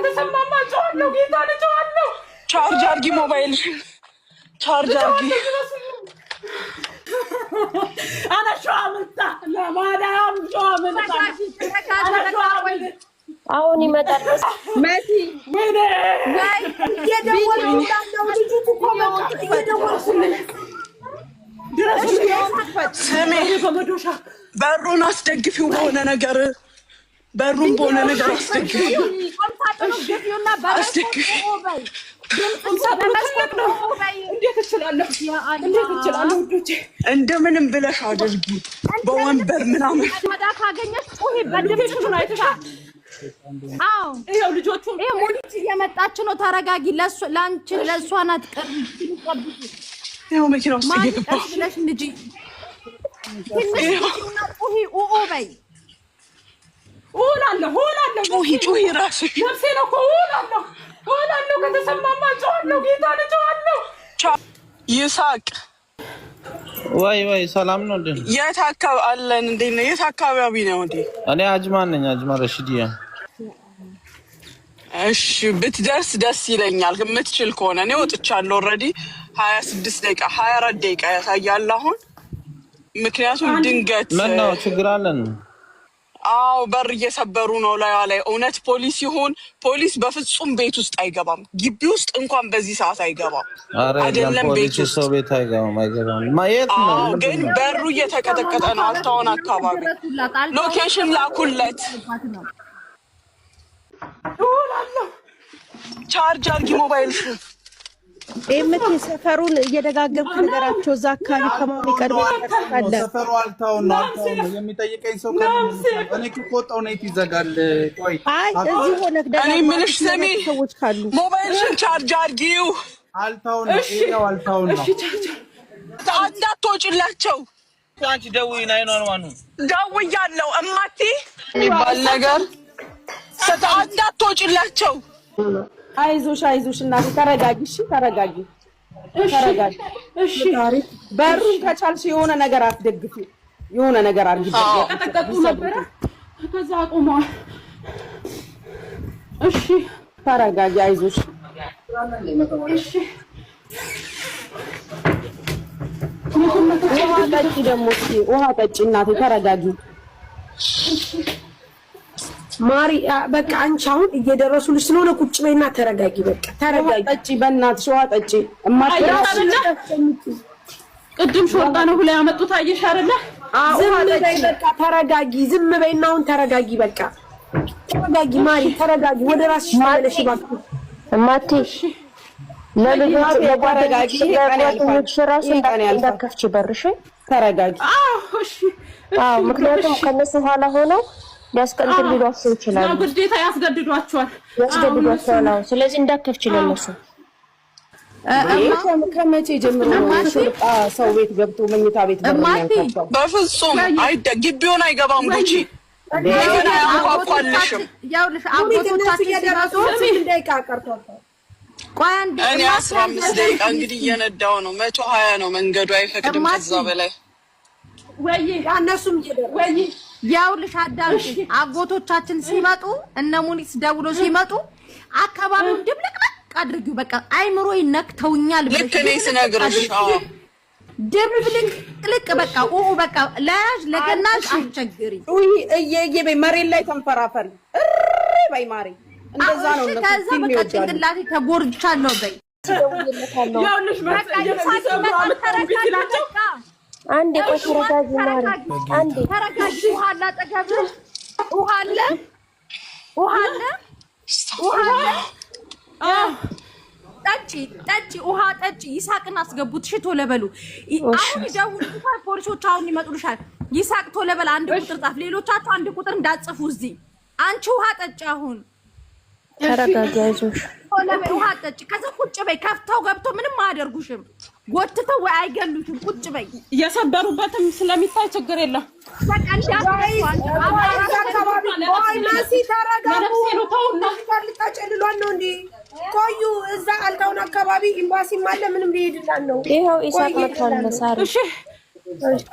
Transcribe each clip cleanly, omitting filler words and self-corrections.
ከተሰማማ ጮሃለሁ ጌታ ልጮሃለሁ ቻርጅ አርጊ ሞባይል ቻርጅ አርጊ انا شو عملت لا ما انا شو عملت انا شو عملت አሁን ይመጣል መሲ ወይኔ የደወለው እንዳለው ልጅ ተቆመጣ የደወልኩልኝ ስሜ በሩን አስደግፊው በሆነ ነገር በሩን በሆነ ነገር አስደግፊው እንደምንም ብለሽ አድርጊ በወንበር ምናምን ካገኘሽ ቁሂ በድምጽቱን አይተሻል አው ይሄው ልጆቹ ይሄ ሙኒት እየመጣች ነው ተረጋጊ ለአንቺ ለሷ ናት ቀርብ ይሄው መኪና ውስጥ እየገባ ለሽ ልጅ ትንሽና ቁሂ ኦኦ በይ ሆላለሁ ጩሂ ራስሽ ነፍሴ ነው ሆላለሁ ከተሰማማ ጮሃለሁ ጌታ ልጮሃለሁ ይሳቅ ወይ ሰላም ነው እንዴ የት አካባቢ አለን እንዴ ነው የት አካባቢ ነው እንዴ እኔ አጅማን ነኝ አጅማ ረሺዲያ እሺ ብትደርስ ደስ ይለኛል የምትችል ከሆነ እኔ ወጥቻለሁ ኦሬዲ 26 ደቂቃ 24 ደቂቃ ያሳያል አሁን ምክንያቱም ድንገት ምን ነው ችግር አለን አው በር እየሰበሩ ነው ላይ እውነት ፖሊስ ይሁን ፖሊስ በፍጹም ቤት ውስጥ አይገባም ግቢ ውስጥ እንኳን በዚህ ሰዓት አይገባም አይደለም ቤት ውስጥ ሰው ቤት አይገባም ማየት ነው ግን በሩ እየተቀጠቀጠ ነው አልታውን አካባቢ ሎኬሽን ላኩለት ቻርጅ አርጊ ሞባይልሽ እምት ሰፈሩን እየደጋገምኩ ነገራቸው እዛ አካባቢ ከማን ይቀርብ አለ ሰፈሩ አልታው ነው የሚጠይቀኝ ሰው ከምን እኔ ከቆጣው ነው ይዘጋል ቆይ አይ እዚህ ሆነክ እኔ ምንሽ ሰሚ ሰዎች ካሉ ሞባይልሽን ቻርጅ አርጊው አልታው ነው ይሄው አልታው ነው እሺ ቻርጅ እንዳትወጪላቸው አንቺ ደውይ 911 ደውያለሁ እማቲ የሚባል ነገር እንዳትወጪላቸው አይዞሽ እናቴ ተረጋጊ እሺ ተረጋጊ እሺ በሩን ከቻልሽ የሆነ ነገር አትደግፊ የሆነ ነገር አርጊ ተቀጠቀጡ ነበር ከዛ አቆመዋል እሺ ተረጋጊ አይዞሽ እሺ ውሃ ጠጪ እናቴ ተረጋጊ ማሪ በቃ አንቺ አሁን እየደረሱልሽ ስለሆነ ቁጭ በይና ተረጋጊ በቃ ተረጋጊ ጠጪ በእናትሽ ውሃ ጠጪ እማትራሽ ቅድም ሾርጣ ነው ብላ ያመጡት አየሽ አይደለ ዝም በይ በቃ ተረጋጊ ዝም በይና አሁን ተረጋጊ በቃ ተረጋጊ ማሪ ተረጋጊ ወደ ራስሽ ተመለሽ ባክሽ እማትሽ ለልጆች ለጓደኞች ለጓደኞች ራሱ እንዳከፍች በርሽ ተረጋጊ እሺ ምክንያቱም ከነሱ ኋላ ሆነው ያስቀጥሉዋቸው ይችላል ነው ግዴታ ያስገድዷቸዋል ስለዚህ እንዳከፍች ለነሱ ከመቼ ጀምሮ ነው ሾርጣ ሰው ቤት ገብቶ መኝታ ቤት በሚያንካቸው በፍጹም ግቢውን አይገባም ጉቺ ለምን አቋቋልሽም ያውልሽ አቦቶቻችን ሲያደርሱ ደቂቃ ቀርቷል ቆይ አንዴ እኔ 15 ደቂቃ እንግዲህ እየነዳው ነው 120 ነው መንገዱ አይፈቅድም ከዛ በላይ ወይ እነሱም ወይ ያውልሽ አዳምጪ አጎቶቻችን ሲመጡ እነ ሙኒስ ደውሎ ሲመጡ አካባቢውን ድብልቅልቅ አድርጊው በቃ አይምሮ ይነክተውኛል ልክ ነኝ ስነግርሽ ድብልቅልቅ በቃ በቃ ለያዥ ለገናሽ አስቸግሪ እየየ በይ መሬት ላይ ተንፈራፈሪ በይ ማሪ እንደዛ ነው ነው ከዛ በቃ ጭንቅላቴ ተጎርቻለሁ በይ ያውልሽ በቃ አንዴ ተረጋጊ ማሪ አንዴ ተረጋጊ ውሃ አጠገብ ውሃ አለ ጠጪ ውሃ ጠጪ ይሳቅን አስገቡት እሺ ቶሎ በሉ አሁን ይደውሉልሻል ፖሊሶች አሁን ይመጡልሻል ይሳቅ ቶሎ በል አንድ ቁጥር ጻፍ ሌሎቻችሁ አንድ ቁጥር እንዳጽፉ እዚህ አንቺ ውሃ ጠጪ አሁን ተረጋጊ አይዞሽ ውሃ ጠጪ ከዛ ቁጭ በይ ከፍተው ገብቶ ምንም አያደርጉሽም ጎትተው ወይ አይገሉሽም ቁጭ በይ የሰበሩበትም ስለሚታይ ችግር የለም በቃ ቆዩ እዛ አልታውን አካባቢ ኤምባሲም አለ ምንም ሊሄድላን ነው ይሄው ኢሳቅ መጥቷል መሳሪ እሺ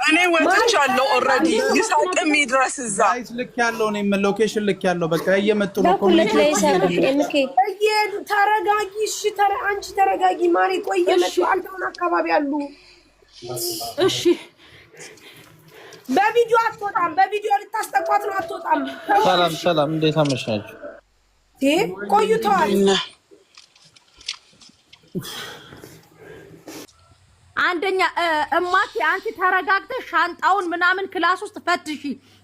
እኔ ወጥቻለሁ ኦልሬዲ ይሳቅም ይድረስ እዛ ጋይስ ልክ ያለው ነው ሎኬሽን ልክ ያለው በቃ እየመጡ ነው ኮሚኒቲ ተረጋጊ እሺ አንቺ ተረጋጊ ማሪ ቆይ እየመጡ አልተውን አካባቢ አሉ እሺ በቪዲዮ አትወጣም በቪዲዮ ልታስጠቋት ነው አትወጣም ሰላም እንዴት አመሻችሁ ቆይቷል አንደኛ እማቲ አንቺ ተረጋግተሽ ሻንጣውን ምናምን ክላስ ውስጥ ፈትሺ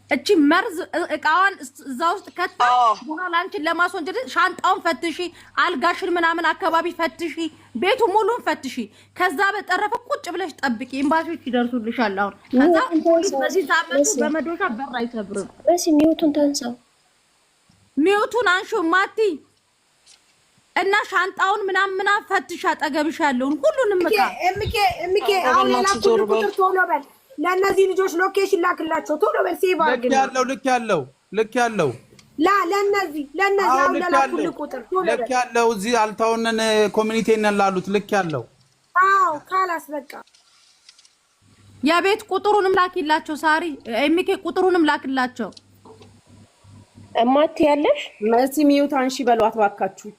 እቺ መርዝ እቃዋን እዛ ውስጥ ከታ በኋላ አንቺን ለማስወንጀል ሻንጣውን ፈትሺ አልጋሽን ምናምን አካባቢ ፈትሺ ቤቱ ሙሉን ፈትሺ ከዛ በተረፈ ቁጭ ብለሽ ጠብቂ ኤምባሲዎች ይደርሱልሻል አሁን ከዛ ፖሊስ በዚህ ሳመቱ በመዶሻ በር አይሰብርም በስ ሚውቱን ታንሳው ሚውቱን አንሹ ማቲ እና ሻንጣውን ምናምን ፈትሻ አጠገብሽ ያለውን ሁሉንም መጣ እምኬ አሁን ላኩት ቁጥር ቶሎ በል ለነዚህ ልጆች ሎኬሽን ላክላቸው ቶሎ በል ሴቭ አድርግ ልክ ያለው ለነዚህ አሁን ላኩት ቁጥር ቶሎ በል ልክ ያለው እዚህ አልታውነን ኮሚኒቲ ነን ላሉት ልክ ያለው አዎ ካላስ በቃ የቤት ቁጥሩንም ላኪላቸው ሳሪ ኤምኬ ቁጥሩንም ላክላቸው እማት ያለሽ መሲ ሚውት አንሺ በሏት ባካችሁ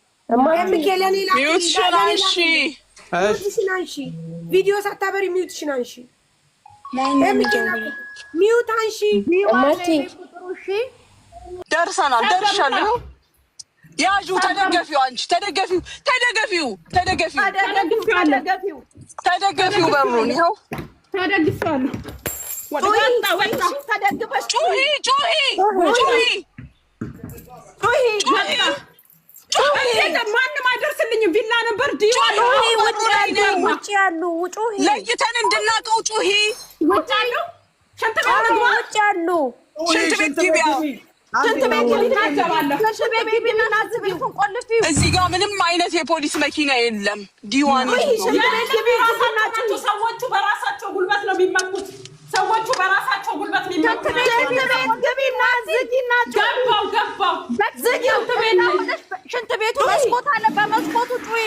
ኤምኬ ለኔ ሚውትሽን አንሺ ቪዲዮ ሳታበሪ ሚውትሽን አንሺ ኤምኬ ሚውት አንሺ እማት ደርሻለሁ ያዡ ተደገፊው አንቺ ተደገፊው በሩን ይኸው ተደግፋለሁ ወጣ ተደግፈሽ ጩሂ ማንም አይደርስልኝም ቪላ ነበር ዲዋን ውጪ ያሉ ለይተን እንድናቀው ጩሂ ውጪ ያሉ ሽንት ቤት እዚህ ጋር ምንም አይነት የፖሊስ መኪና የለም ዲዋን ሰዎቹ በራሳቸው ጉልበት ነው የሚመጡት ሽንት ቤቱ መስኮት አለ በመስኮቱ ጩሂ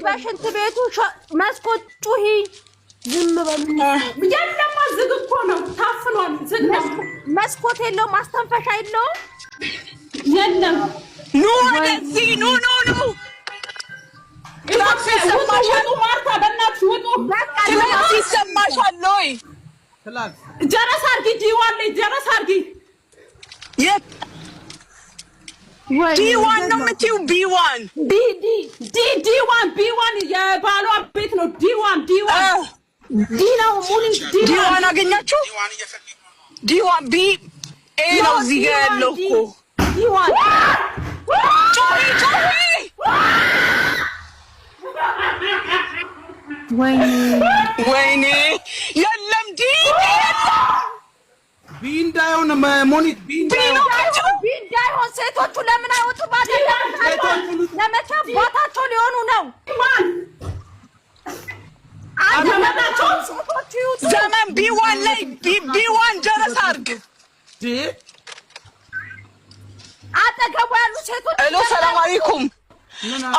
በሽንት ቤቱ መስኮት ጩሂ ዝም በሉ የለማ ዝግ እኮ ነው ታፍኗል ዝግ ነው መስኮት የለውም ማስተንፈሻ የለውም የለም ኑ ወደዚህ ኑ ማርታ በእናትሽ ውጡ ክላስ ይሰማሻል ወይ ጀረስ አድርጊ ዲዋን ላይ ጀረስ አድርጊ ዲዋን ነው የምትይው ቢዋን ቢዋን የባሏ ቤት ነው ዲዋን ዲ ነው ሙሉ ዲዋን አገኛችሁ ዲዋን ቢ ኤ ነው እዚህ ጋር ያለው እኮ ዲዋን ጮሂ ወይኔ የለም ዲ ቢንዳዮን ሞኒት ቢንዳዮን ሴቶቹ ለምን አይወጡ ባደለም ለመቼ ቦታቸው ሊሆኑ ነው ዘመን ቢዋን ላይ ቢዋን ጀረስ አድርግ አጠገቡ ያሉ ሴቶች ሄሎ ሰላም አለይኩም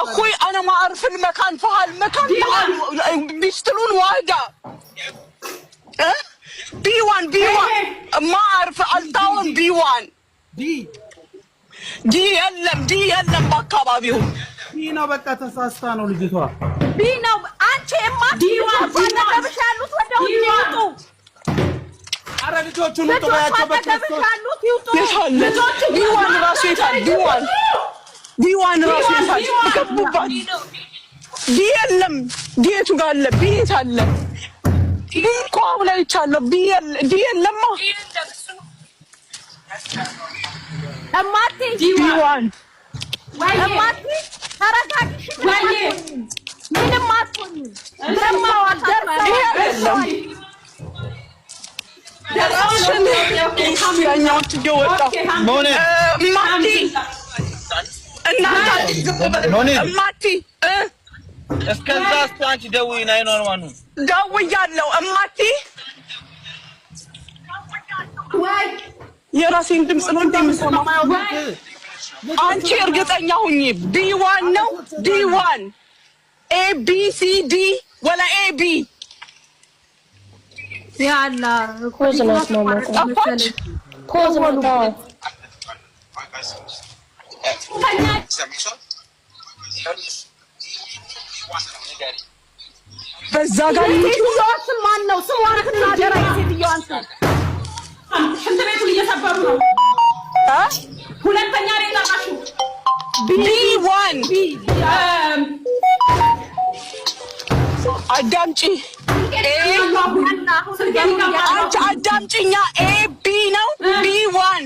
اخوي انا ما اعرف المكان فهالمكان بيشترون واحده بي1 ما اعرف التاون بي1 دي يلم በአካባቢው ነው በቃ ተሳስታ ነው ልጅቷ ቢ ነው አንቺ ዲዋን ባለገብሽ ያሉት ወደ ውጭ ይወጡ አረ ልጆቹን ውጡ ያቸው ልጆቹ ዲዋን ራሱ ይታል ዲዋን ራሱ ይታል ከቡባን ዲየለም ዲየቱ ጋር አለ ቢት አለ ቢቆው ላይ ይቻለው ዲየለማ እማቴ ዲዋን እማቴ ተረጋግሽ ምንም አትሆኚ ለማው አደረሰ ያኛውት ይወጣ ማቲ እስከዛ አንቺ ደውይ ናይ ኖርማኑ ደውያለሁ እማቲ የራሴን ድምፅ ነው እንደምሰማው አንቺ እርግጠኛ ሁኚ ቢ1 ነው ዲ1 ኤ ቢ ሲ ዲ ወላ ኤ ቢ ያላ ፖዝ ናት ማማጣ ፖዝ ናት። በዛ ጋር ሴትዮዋ ስም ማን ነው? ስሟን ትናገራ። የሴትዮዋን ስም ሽንት ቤቱን እየሰበሩ ነው። ሁለተኛ ላይ ጠራሽው B1 አዳምጪ። አንቺ አዳምጪኛ። AB ነው B1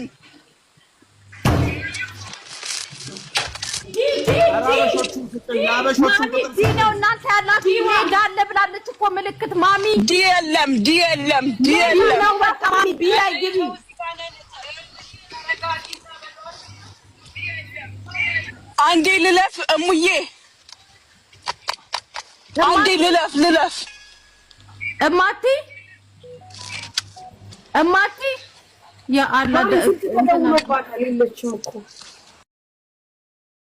ነው እናንተ ያላችሁ ሜዳለ ብላለች እኮ ምልክት ማሚ ዲ የለም ነው በቃ ማሚ ቢ ላይ ግቢ። አንዴ ልለፍ እሙዬ፣ አንዴ ልለፍ እማቲ ያ አላ ደውሎባታል። የለችም እኮ